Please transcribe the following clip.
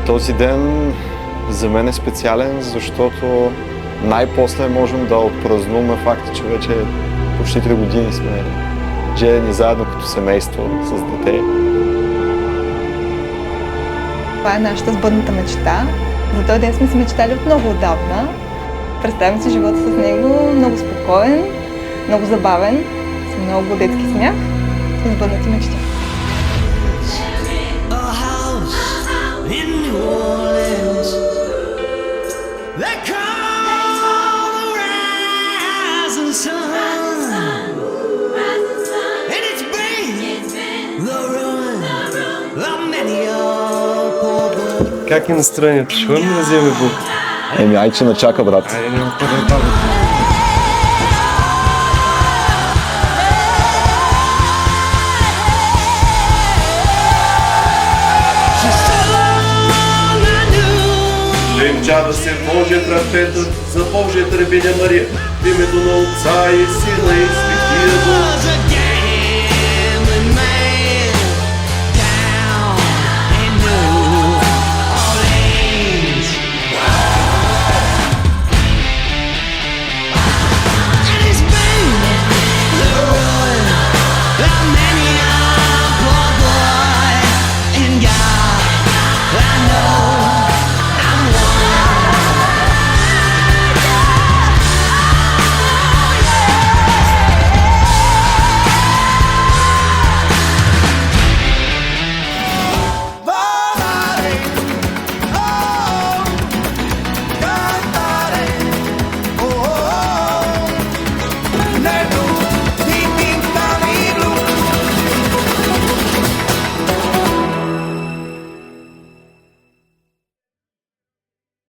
Този ден за мен е специален, защото най-после можем да отпразнуваме факта, че вече почти 3 години сме женени заедно като семейство с дете. Това е нашата сбъдната мечта. За този ден сме си мечтали от много отдавна. Представям си живота с него много спокоен, много забавен, с много детски смях и сбъднати мечти. Как е настроението? Ще ходим да вземе булка? Айче не чака, брат. Айде, няма по-да. Венчава се Божият Петър, за Божия Рабиня Мария, в името на Отца и Сина и Светия Дух.